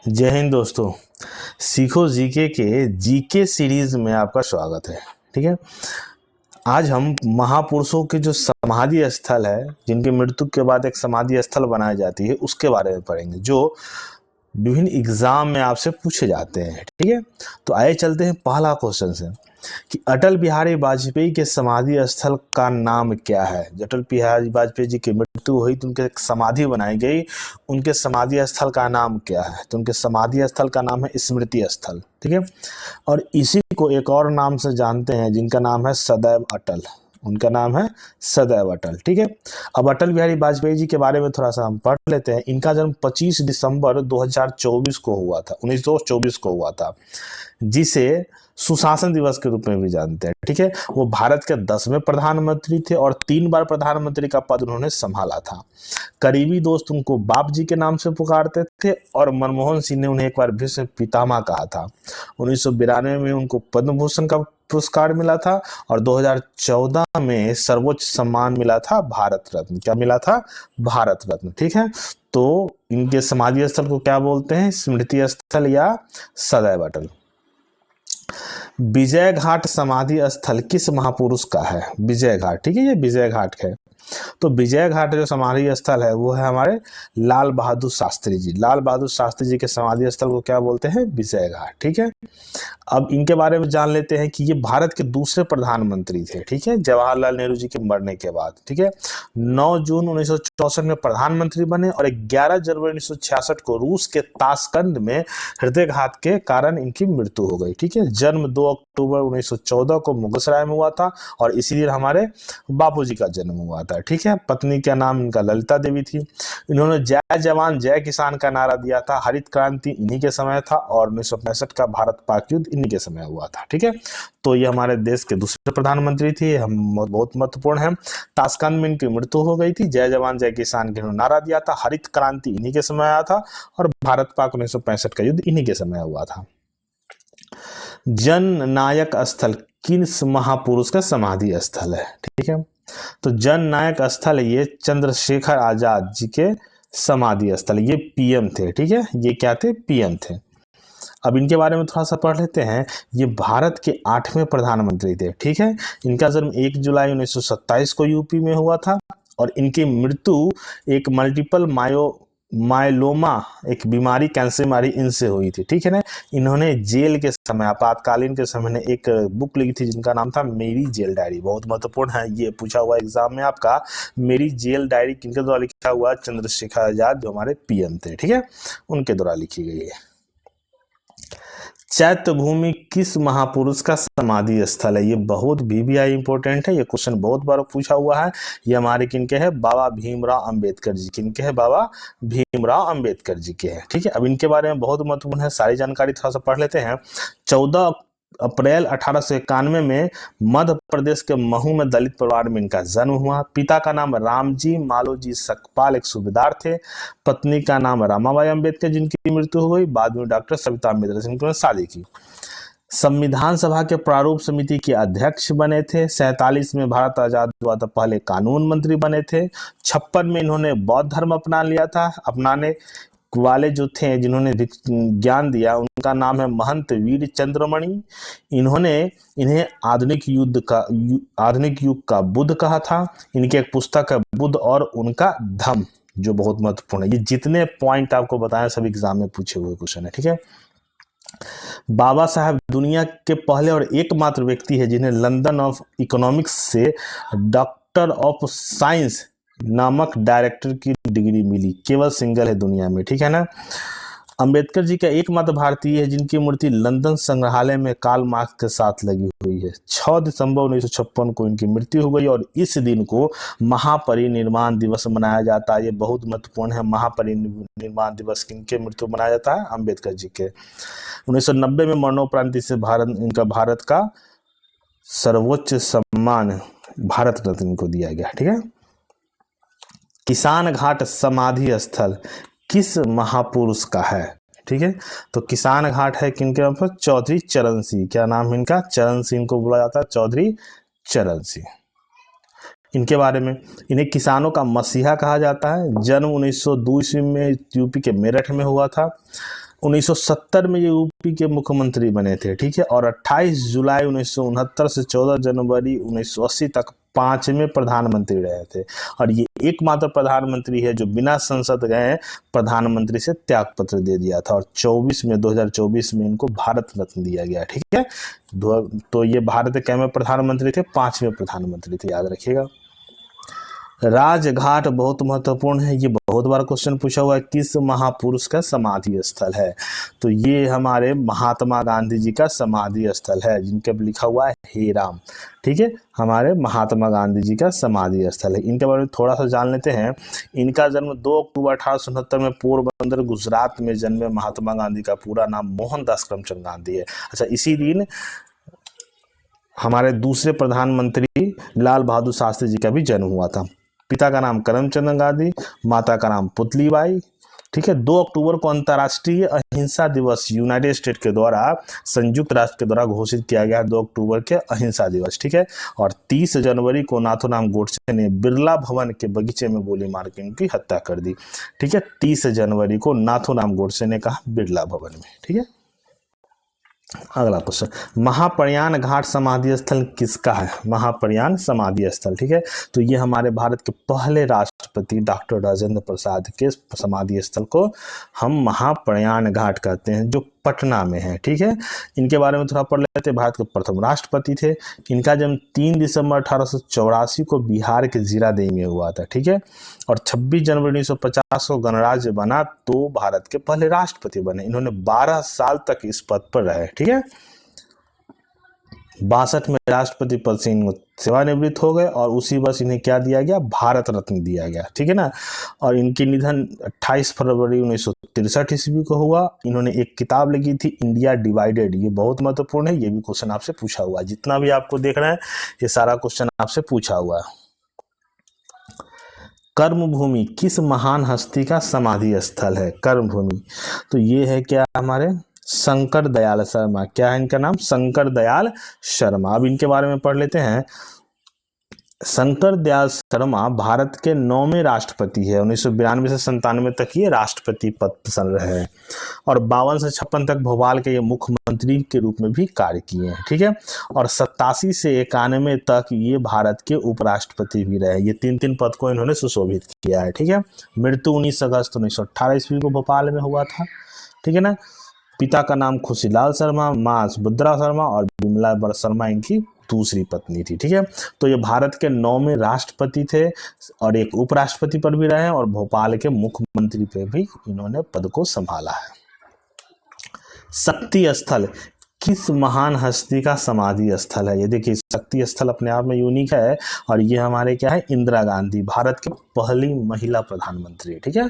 जय हिंद दोस्तों। सीखो जीके के जीके सीरीज में आपका स्वागत है। ठीक है, आज हम महापुरुषों के जो समाधि स्थल है, जिनकी मृत्यु के बाद एक समाधि स्थल बनाई जाती है, उसके बारे में पढ़ेंगे, जो विभिन्न एग्जाम में आपसे पूछे जाते हैं। ठीक है, तो आइए चलते हैं पहला क्वेश्चन से कि अटल बिहारी वाजपेयी के समाधि स्थल का नाम क्या है। जब अटल बिहारी वाजपेयी जी की मृत्यु हुई तो उनके एक समाधि बनाई गई, उनके समाधि स्थल का नाम क्या है? तो उनके समाधि स्थल का नाम है स्मृति स्थल। ठीक है, और इसी को एक और नाम से जानते हैं जिनका नाम है सदैव अटल। उनका नाम है सदैव अटल। ठीक है, अब अटल बिहारी वाजपेयी जी के बारे में थोड़ा सा हम पढ़ लेते हैं। इनका जन्म 25 दिसंबर 2024 को हुआ था, 1924 को हुआ था, जिसे सुशासन दिवस के रूप में भी जानते हैं। ठीक है, वो भारत के 10वें प्रधानमंत्री थे और 3 बार प्रधानमंत्री का पद उन्होंने संभाला था। करीबी दोस्त उनको बाप जी के नाम से पुकारते थे और मनमोहन सिंह ने उन्हें एक बार भीष्म पितामह कहा था। 1992 में उनको पद्म भूषण का पुरस्कार मिला था और 2014 में सर्वोच्च सम्मान मिला था भारत रत्न। क्या मिला था? भारत रत्न। ठीक है, तो इनके समाधि स्थल को क्या बोलते हैं? स्मृति स्थल या सदैव अटल। विजय घाट समाधि स्थल किस महापुरुष का है? विजय घाट। ठीक है, ये विजय घाट है। तो विजय घाट जो समाधि स्थल है वो है हमारे लाल बहादुर शास्त्री जी। लाल बहादुर शास्त्री जी के समाधि स्थल को क्या बोलते हैं? विजय घाट। ठीक है, अब इनके बारे में जान लेते हैं कि ये भारत के दूसरे प्रधानमंत्री थे। ठीक है, जवाहरलाल नेहरू जी के मरने के बाद। ठीक है, 9 जून 1964 में प्रधानमंत्री बने और 11 जनवरी 1966 को रूस के ताशकंद में हृदयघात के कारण इनकी मृत्यु हो गई। ठीक है, जन्म 2 अक्टूबर 1914 को मुगलसराय में हुआ था और इसी दिन हमारे बापूजी का जन्म हुआ था। ठीक है, पत्नी का नाम इनका ललिता देवी थी। इन्होंने जय जवान जय किसान का नारा दिया था। हरित क्रांति इन्हीं के समय था और 1965 का भारत पाक युद्ध इन्हीं के समय हुआ था। ठीक है, तो ये हमारे देश के दूसरे प्रधानमंत्री थे, हम बहुत महत्वपूर्ण है। ताशकंद में इनकी मृत्यु हो गई थी। जय जवान जय किसान के नारा दिया था। हरित क्रांति इन्हीं के समय आया था और भारत पाक 1965 का युद्ध इन्हीं के समय हुआ था। जन नायक स्थल किस महापुरुष का समाधि स्थल है? ठीक है, तो जन नायक स्थल ये चंद्रशेखर आजाद जी के समाधि स्थल, ये पीएम थे। ठीक है, ये क्या थे? पीएम थे। अब इनके बारे में थोड़ा सा पढ़ लेते हैं। ये भारत के 8वें प्रधानमंत्री थे। ठीक है, इनका जन्म 1 जुलाई 1927 को यूपी में हुआ था और इनकी मृत्यु एक मल्टीपल मायोलोमा एक बीमारी, कैंसर बीमारी, इनसे हुई थी। ठीक है ना, इन्होंने जेल के समय, आपातकालीन के समय ने एक बुक लिखी थी जिनका नाम था मेरी जेल डायरी। बहुत महत्वपूर्ण है, ये पूछा हुआ एग्जाम में आपका। मेरी जेल डायरी किनके द्वारा लिखा हुआ? चंद्रशेखर आजाद, जो हमारे पीएम थे। ठीक है, उनके द्वारा लिखी गई है। चैत्य भूमि किस महापुरुष का समाधि स्थल है? ये बहुत VVI इंपॉर्टेंट है, ये क्वेश्चन बहुत बार पूछा हुआ है। ये हमारे किनके हैं? बाबा भीमराव अंबेडकर जी। किनके हैं? बाबा भीमराव अंबेडकर जी के हैं। ठीक है, अब इनके बारे में बहुत महत्वपूर्ण है, सारी जानकारी थोड़ा सा पढ़ लेते हैं। 14 अप्रैल 1891 में मध्य प्रदेश के महू में दलित परिवार में इनका जन्म हुआ। पिता का नाम रामजी मालोजी सकपाल, एक सूबेदार थे। पत्नी का नाम रमाबाई अंबेडकर, जिनकी मृत्यु हो गई। बाद में डॉक्टर सविता अम्बेडकर से इन्होंने शादी की। संविधान सभा के प्रारूप समिति के अध्यक्ष बने थे। 47 में भारत आजाद हुआ था, पहले कानून मंत्री बने थे। 56 में इन्होंने बौद्ध धर्म अपना लिया था। अपनाने वाले जो थे, जिन्होंने ज्ञान दिया, उनका नाम है महंत वीर चंद्रमणि। इन्हें आधुनिक युग का बुद्ध कहा था। इनकी एक पुस्तक है बुद्ध और उनका धम्म, जो बहुत महत्वपूर्ण है। ये जितने पॉइंट आपको बताएं सब एग्जाम में पूछे हुए क्वेश्चन है। ठीक है, बाबा साहब दुनिया के पहले और एकमात्र व्यक्ति है जिन्हें लंदन ऑफ इकोनॉमिक्स से डॉक्टर ऑफ साइंस नामक डायरेक्टर की डिग्री मिली। केवल सिंगल है दुनिया में। ठीक है ना, अंबेडकर जी का एकमात्र भारतीय है जिनकी मूर्ति लंदन संग्रहालय में कार्ल मार्क्स के साथ लगी हुई है। 6 दिसंबर 1956 को इनकी मृत्यु हो गई और इस दिन को महापरिनिर्वाण दिवस मनाया जाता है। ये बहुत महत्वपूर्ण है। महापरिनिर्वाण दिवस किनके मृत्यु मनाया जाता है? अंबेडकर जी के। 1990 में मरणोपरांत से भारत का सर्वोच्च सम्मान भारत रत्न को दिया गया। ठीक है, किसान घाट समाधि स्थल किस महापुरुष का है? ठीक है, तो किसान घाट है किनके नाम पर? चौधरी चरण सिंह। क्या नाम है इनका? चरण सिंह को बुलाया जाता है, चौधरी चरण सिंह। इनके बारे में, इन्हें किसानों का मसीहा कहा जाता है। जन्म 1902 ईस्वी में यूपी के मेरठ में हुआ था। 1970 में ये यूपी के मुख्यमंत्री बने थे, ठीक है। और 28 जुलाई 1969 से 14 जनवरी 1980 तक 5वें प्रधानमंत्री रहे थे। और ये एकमात्र प्रधानमंत्री है जो बिना संसद गए प्रधानमंत्री से त्यागपत्र दे दिया था। और 2024 में इनको भारत रत्न दिया गया, ठीक है। तो ये भारत के कैवें प्रधानमंत्री थे? 5वें प्रधानमंत्री थे, याद रखिएगा। राजघाट बहुत महत्वपूर्ण है, ये बहुत बार क्वेश्चन पूछा हुआ है। किस महापुरुष का समाधि स्थल है? तो ये हमारे महात्मा गांधी जी का समाधि स्थल है, जिनके पर लिखा हुआ है हेराम, ठीक है। हमारे महात्मा गांधी जी का समाधि स्थल है। इनके बारे में थोड़ा सा जान लेते हैं। इनका जन्म 2 अक्टूबर 1869 में पोरबंदर गुजरात में जन्मे महात्मा गांधी का पूरा नाम मोहनदास करमचंद गांधी है। अच्छा, इसी दिन हमारे दूसरे प्रधानमंत्री लाल बहादुर शास्त्री जी का भी जन्म हुआ था। पिता का नाम करमचंद गांधी, माता का नाम पुतलीबाई, ठीक है। 2 अक्टूबर को अंतर्राष्ट्रीय अहिंसा दिवस यूनाइटेड स्टेट के द्वारा, संयुक्त राष्ट्र के द्वारा घोषित किया गया 2 अक्टूबर के अहिंसा दिवस, ठीक है। और 30 जनवरी को नाथूराम गोडसे ने बिरला भवन के बगीचे में गोली मार के उनकी हत्या कर दी, ठीक है। 30 जनवरी को नाथूराम गोडसे ने कहा बिरला भवन में, ठीक है। अगला क्वेश्चन, महाप्रयाण घाट समाधि स्थल किसका है? महाप्रयाण समाधि स्थल, ठीक है। तो ये हमारे भारत के पहले राष्ट्रपति डॉक्टर राजेंद्र प्रसाद के समाधि स्थल को हम महाप्रयाण घाट कहते हैं, जो पटना में है, ठीक है। इनके बारे में थोड़ा पढ़ लेते हैं। भारत के प्रथम राष्ट्रपति थे। इनका जन्म 3 दिसंबर 1884 को बिहार के जीरादेई में हुआ था, ठीक है। और 26 जनवरी 1950 को गणराज्य बना तो भारत के पहले राष्ट्रपति बने। इन्होंने 12 साल तक इस पद पर रहे, ठीक है। 62 में राष्ट्रपति पद से इनको सेवानिवृत्त हो गए और उसी वर्ष इन्हें क्या दिया गया? भारत रत्न दिया गया, ठीक है ना। और इनकी निधन 28 फरवरी 1963 ईस्वी को हुआ। इन्होंने एक किताब लिखी थी इंडिया डिवाइडेड, ये बहुत महत्वपूर्ण है, ये भी क्वेश्चन आपसे पूछा हुआ है। जितना भी आपको देख रहे हैं ये सारा क्वेश्चन आपसे पूछा हुआ है। कर्मभूमि किस महान हस्ती का समाधि स्थल है? कर्मभूमि, तो ये है क्या? हमारे शंकर दयाल शर्मा। क्या है इनका नाम? शंकर दयाल शर्मा। अब इनके बारे में पढ़ लेते हैं। शंकर दयाल शर्मा भारत के 9वें राष्ट्रपति है। 1992 से 97 तक ये राष्ट्रपति पद पर रहे हैं। और 52 से 56 तक भोपाल के ये मुख्यमंत्री के रूप में भी कार्य किए हैं, ठीक है। और 87 से 91 तक ये भारत के उपराष्ट्रपति भी रहे। ये 3 पद को इन्होंने सुशोभित किया है, ठीक है। मृत्यु 19 अगस्त 1918 ईस्वी को भोपाल में हुआ था, ठीक है ना। पिता का नाम खुशीलाल शर्मा, मां सुभद्रा शर्मा और विमला शर्मा इनकी दूसरी पत्नी थी, ठीक है। तो ये भारत के 9वें राष्ट्रपति थे और एक उपराष्ट्रपति पर भी रहे और भोपाल के मुख्यमंत्री पे भी इन्होंने पद को संभाला है। शक्ति स्थल किस महान हस्ती का समाधि स्थल है? ये देखिए, शक्ति स्थल अपने आप में यूनिक है और ये हमारे क्या है? इंदिरा गांधी, भारत की पहली महिला प्रधानमंत्री, ठीक है।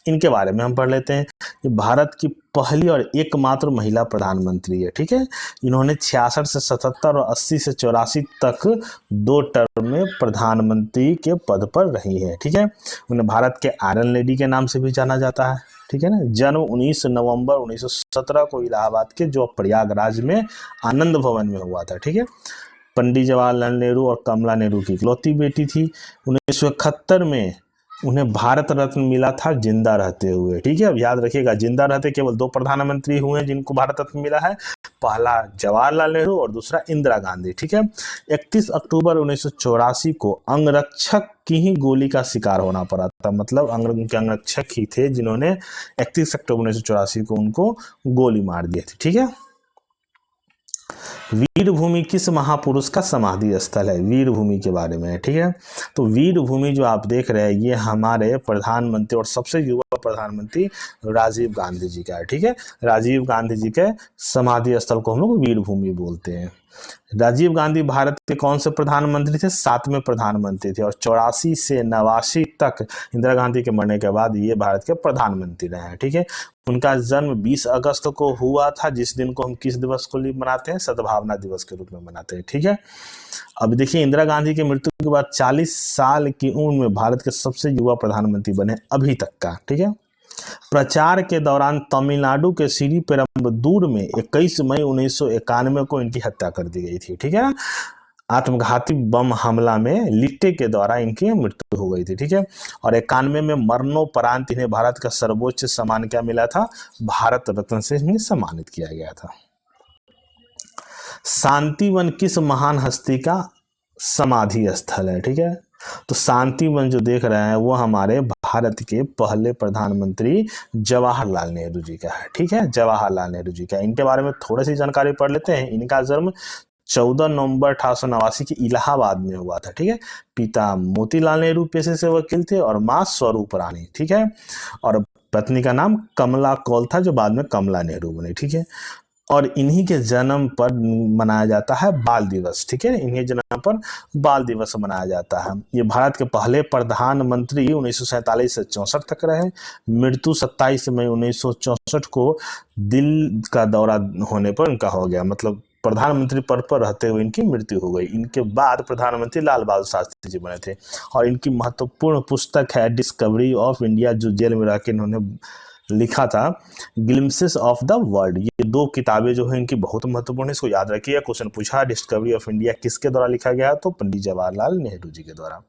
इनके बारे में हम पढ़ लेते हैं। ये भारत की पहली और एकमात्र महिला प्रधानमंत्री है, ठीक है। इन्होंने 66 से 77 और 80 से 84 तक 2 टर्म में प्रधानमंत्री के पद पर रही है, ठीक है। उन्हें भारत के आयरन लेडी के नाम से भी जाना जाता है, ठीक है ना। जन्म 19 नवंबर 1917 को इलाहाबाद के जो प्रयागराज में आनंद भवन में हुआ था, ठीक है। पंडित जवाहरलाल नेहरू और कमला नेहरू की इकलौती बेटी थी। 1971 में उन्हें भारत रत्न मिला था जिंदा रहते हुए, ठीक है। अब याद रखिएगा, जिंदा रहते केवल 2 प्रधानमंत्री हुए हैं जिनको भारत रत्न मिला है, पहला जवाहरलाल नेहरू और दूसरा इंदिरा गांधी, ठीक है। 31 अक्टूबर 1984 को अंगरक्षक की ही गोली का शिकार होना पड़ा था। मतलब उनके अंगरक्षक ही थे जिन्होंने 31 अक्टूबर 1984 को उनको गोली मार दी थी, ठीक है। वीरभूमि किस महापुरुष का समाधि स्थल है? वीरभूमि के बारे में, ठीक है। तो वीरभूमि जो आप देख रहे हैं ये हमारे प्रधानमंत्री और सबसे युवा प्रधानमंत्री राजीव गांधी जी का है, ठीक है। राजीव गांधी जी के समाधि स्थल को हम लोग वीरभूमि बोलते हैं। राजीव गांधी भारत के कौन से प्रधानमंत्री थे? 7वें प्रधानमंत्री थे। और 84 से 89 तक इंदिरा गांधी के मरने के बाद ये भारत के प्रधानमंत्री रहे हैं, ठीक है। उनका जन्म 20 अगस्त को हुआ था, जिस दिन को हम किस दिवस को मनाते हैं? सद्भावना दिवस के रूप में मनाते हैं, ठीक है। अब देखिए, इंदिरा गांधी की मृत्यु के बाद 40 साल की उम्र में भारत के सबसे युवा प्रधानमंत्री बने अभी तक का, ठीक है। प्रचार के दौरान तमिलनाडु के श्रीपेरुम्बदूर में 21 मई 1991 को इनकी हत्या कर दी गई थी, ठीक है। आत्मघाती बम हमला में लिट्टे के द्वारा इनकी मृत्यु हो गई थी। ठीक है, और 91 में मरणोपरांत इन्हें भारत का सर्वोच्च सम्मान क्या मिला था, भारत रत्न से इन्हें सम्मानित किया गया था। शांतिवन किस महान हस्ती का समाधि स्थल है? ठीक है, तो शांतिवन जो देख रहे हैं वो हमारे भारत के पहले प्रधानमंत्री जवाहरलाल नेहरू जी का है। ठीक है, जवाहरलाल नेहरू जी का। इनके बारे में थोड़ी सी जानकारी पढ़ लेते हैं। इनका जन्म 14 नवंबर 1889 के इलाहाबाद में हुआ था। ठीक है, पिता मोतीलाल नेहरू पेशे से वकील थे और माँ स्वरूप रानी। ठीक है, और पत्नी का नाम कमला कौल था, जो बाद में कमला नेहरू बनी। ठीक है, और इन्हीं के जन्म पर मनाया जाता है बाल दिवस। ठीक है, इन्हीं जन्म पर बाल दिवस मनाया जाता है। ये भारत के पहले प्रधानमंत्री 1947 से 64 तक रहे। मृत्यु 27 मई 1964 को दिल का दौरा होने पर इनका हो गया, मतलब प्रधानमंत्री पद पर रहते हुए इनकी मृत्यु हो गई। इनके बाद प्रधानमंत्री लाल बहादुर शास्त्री जी बने थे, और इनकी महत्वपूर्ण पुस्तक है डिस्कवरी ऑफ इंडिया, जो जेल में रह के इन्होंने लिखा था, ग्लिम्पसेस ऑफ द वर्ल्ड। ये 2 किताबें जो है इनकी बहुत महत्वपूर्ण है, इसको याद रखिए। क्वेश्चन पूछा डिस्कवरी ऑफ इंडिया किसके द्वारा लिखा गया, तो पंडित जवाहरलाल नेहरू जी के द्वारा।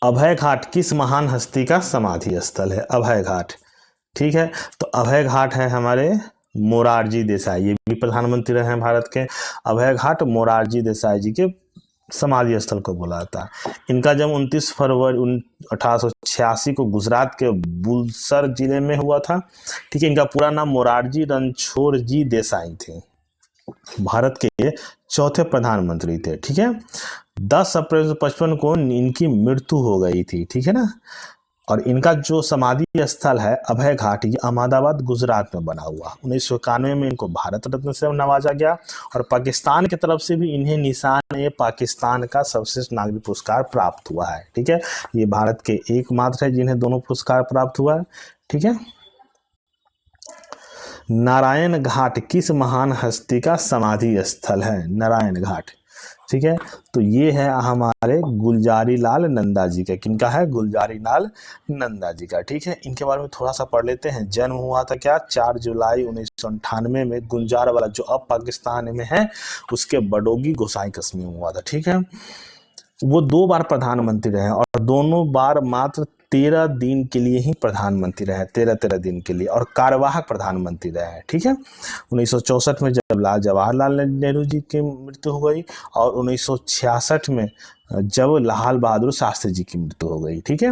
अभय घाट किस महान हस्ती का समाधि स्थल है? अभय घाट, ठीक है, तो अभय घाट है हमारे मोरारजी देसाई, ये भी प्रधानमंत्री रहे हैं भारत के। अभय घाट मोरारजी देसाई जी के समाधि स्थल को बोला जाता है। इनका जन्म 29 फरवरी 1886 को गुजरात के बुलसर जिले में हुआ था। ठीक है, इनका पूरा नाम मोरारजी रणछोड़जी देसाई थे, भारत के चौथे प्रधानमंत्री थे। ठीक है, 10 अप्रैल 1955 को इनकी मृत्यु हो गई थी। ठीक है ना, और इनका जो समाधि स्थल है अभय घाट, ये अहमदाबाद गुजरात में बना हुआ। 1991 में इनको भारत रत्न से नवाजा गया, और पाकिस्तान की तरफ से भी इन्हें निशान-ए-पाकिस्तान का सर्वश्रेष्ठ नागरिक पुरस्कार प्राप्त हुआ है। ठीक है, ये भारत के एकमात्र है जिन्हें दोनों पुरस्कार प्राप्त हुआ है। ठीक है, नारायण घाट किस महान हस्ती का समाधि स्थल है? नारायण घाट, ठीक है, तो ये है हमारे गुलजारी लाल नंदा जी का। किनका है? गुलजारी लाल नंदा जी का। ठीक है, इनके बारे में थोड़ा सा पढ़ लेते हैं। जन्म हुआ था क्या, 4 जुलाई 1998 में गुंजारवाला, जो अब पाकिस्तान में है, उसके बडोगी गोसाई कस्बे में हुआ था। ठीक है, वो 2 बार प्रधानमंत्री रहे, और दोनों बार मात्र 13 दिन के लिए ही प्रधानमंत्री रहे, 13 दिन के लिए, और कार्यवाहक प्रधानमंत्री रहे। ठीक है, 1964 में जब जवाहरलाल नेहरू जी की मृत्यु हो गई, और 1966 में जब लाल बहादुर शास्त्री जी की मृत्यु हो गई। ठीक है,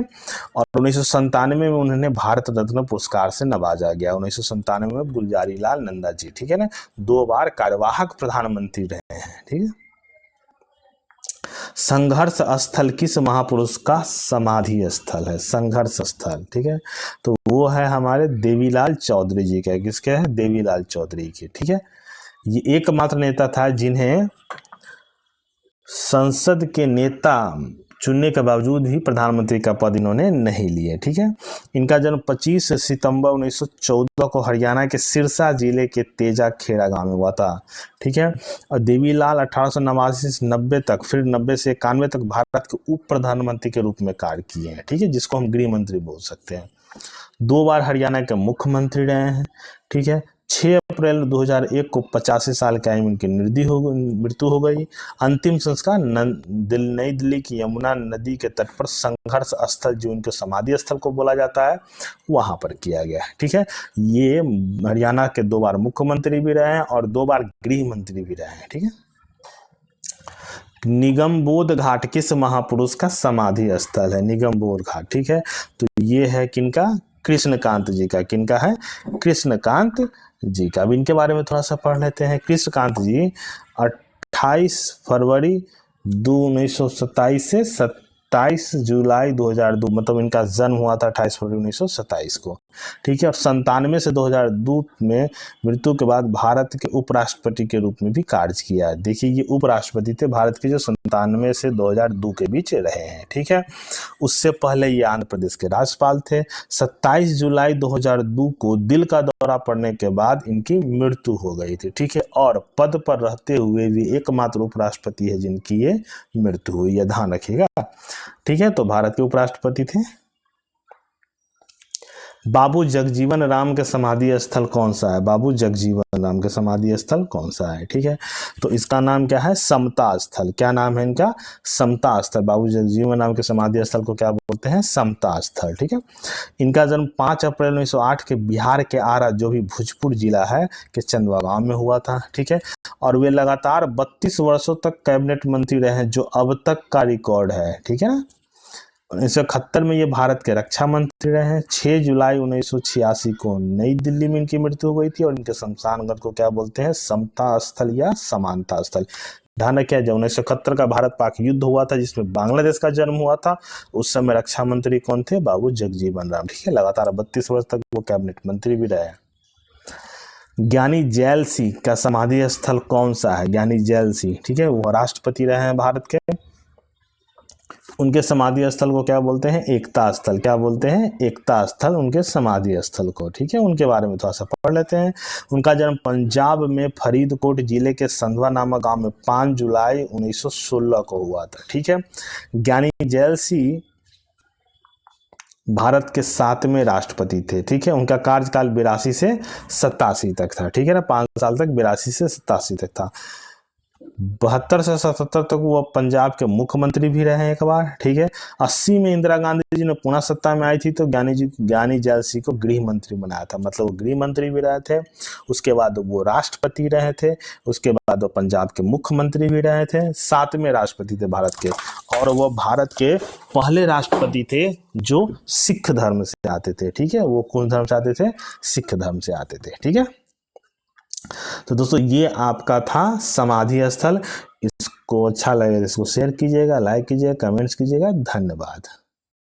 और 1997 में उन्हें भारत रत्न पुरस्कार से नवाजा गया। 1997 में गुलजारी लाल नंदा जी, ठीक है ना, 2 बार कार्यवाहक प्रधानमंत्री रहे हैं। ठीक है, संघर्ष स्थल किस महापुरुष का समाधि स्थल है? संघर्ष स्थल, ठीक है, तो वो है हमारे देवीलाल चौधरी जी का। किसके है? देवीलाल चौधरी के। ठीक है, ये एकमात्र नेता था जिन्हें संसद के नेता चुनने के बावजूद भी प्रधानमंत्री का पद इन्होंने नहीं लिए। ठीक है, इनका जन्म 25 सितंबर 1914 को हरियाणा के सिरसा जिले के तेजा खेड़ा गांव में हुआ था। ठीक है, और देवीलाल 1889 से 90 तक, फिर 90 से 91 तक भारत के उप प्रधानमंत्री के रूप में कार्य किए हैं। ठीक है, जिसको हम गृह मंत्री बोल सकते हैं। 2 बार हरियाणा के मुख्यमंत्री रहे हैं। ठीक है, 6 अप्रैल 2001 को 85 साल की आयु में इनकी मृत्यु हो गई। अंतिम संस्कार नई दिल्ली की यमुना नदी के तट पर संघर्ष स्थल, जो इनके समाधि स्थल को बोला जाता है, वहां पर किया गया है। ठीक है, ये हरियाणा के 2 बार मुख्यमंत्री भी रहे हैं और 2 बार गृह मंत्री भी रहे हैं। ठीक है, निगमबोध घाट किस महापुरुष का समाधि स्थल है? निगमबोध घाट, ठीक है, तो ये है किनका? कृष्णकांत जी का। किनका है? कृष्णकांत जी का। अब इनके बारे में थोड़ा सा पढ़ लेते हैं। कृष्णकांत जी 28 फरवरी 1927 से 27 जुलाई 2002, मतलब इनका जन्म हुआ था 28 फरवरी 1927 को। ठीक है, और 97 से 2002 में मृत्यु के बाद भारत के उपराष्ट्रपति के रूप में भी कार्य किया है। देखिए, ये उपराष्ट्रपति थे भारत के, जो 97 से 2002 के बीच रहे हैं। ठीक है, उससे पहले ये आंध्र प्रदेश के राज्यपाल थे। 27 जुलाई 2002 को दिल का दौरा पड़ने के बाद इनकी मृत्यु हो गई थी। ठीक है, और पद पर रहते हुए भी एकमात्र उपराष्ट्रपति है जिनकी ये मृत्यु हुई, यह ध्यान रखिएगा। ठीक है, तो भारत के उपराष्ट्रपति थे। बाबू जगजीवन राम के समाधि स्थल कौन सा है? बाबू जगजीवन राम के समाधि स्थल कौन सा है? ठीक है, तो इसका नाम क्या है? समता स्थल। क्या नाम है इनका? समता स्थल। बाबू जगजीवन राम के समाधि स्थल को क्या बोलते हैं? समता स्थल। ठीक है, इनका जन्म 5 अप्रैल 1908 के बिहार के आरा, जो भी भोजपुर जिला है, के चंदवा गांव में हुआ था। ठीक है, और वे लगातार 32 वर्षों तक कैबिनेट मंत्री रहे, जो अब तक का रिकॉर्ड है। ठीक है ना, 1971 में ये भारत के रक्षा मंत्री रहे। 6 जुलाई 1986 को नई दिल्ली में इनकी मृत्यु हो गई थी, और इनके शमशान घाट को क्या बोलते हैं? समता स्थल या समानता स्थल। ध्यान रखिए, जब 1971 का भारत पाक युद्ध हुआ था, जिसमें बांग्लादेश का जन्म हुआ था, उस समय रक्षा मंत्री कौन थे? बाबू जगजीवन राम। ठीक है, लगातार 32 वर्ष तक वो कैबिनेट मंत्री भी रहे। ज्ञानी जैल सिंह का समाधि स्थल कौन सा है? ज्ञानी जैल सिंह, ठीक है, वो राष्ट्रपति रहे हैं भारत के। उनके समाधि स्थल को क्या बोलते हैं? एकता स्थल। क्या बोलते हैं? एकता स्थल उनके समाधि स्थल को। ठीक है, उनके बारे में थोड़ा सा पढ़ लेते हैं। उनका जन्म पंजाब में फरीदकोट जिले के संधवा नामक गांव में 5 जुलाई 1916 को हुआ था। ठीक है, ज्ञानी जैल सिंह भारत के 7वें राष्ट्रपति थे। ठीक है, उनका कार्यकाल 82 से 87 तक था। ठीक है ना, 5 साल तक 82 से 87 तक था। 72 से 77 तक वो पंजाब के मुख्यमंत्री भी रहे एक बार। ठीक है, 80 में इंदिरा गांधी जी ने पुनः सत्ता में आई थी, तो ज्ञानी जैल सिंह को गृह मंत्री बनाया था। मतलब वो गृह मंत्री भी रहे थे, उसके बाद वो राष्ट्रपति रहे थे, उसके बाद वो पंजाब के मुख्यमंत्री भी रहे थे, 7वें राष्ट्रपति थे भारत के, और वो भारत के पहले राष्ट्रपति थे जो सिख धर्म से आते थे। ठीक है, वो कौन धर्म से आते थे? सिख धर्म से आते थे। ठीक है, तो दोस्तों ये आपका था समाधि स्थल। इसको अच्छा लगे तो इसको शेयर कीजिएगा, लाइक कीजिएगा, कमेंट्स कीजिएगा। धन्यवाद।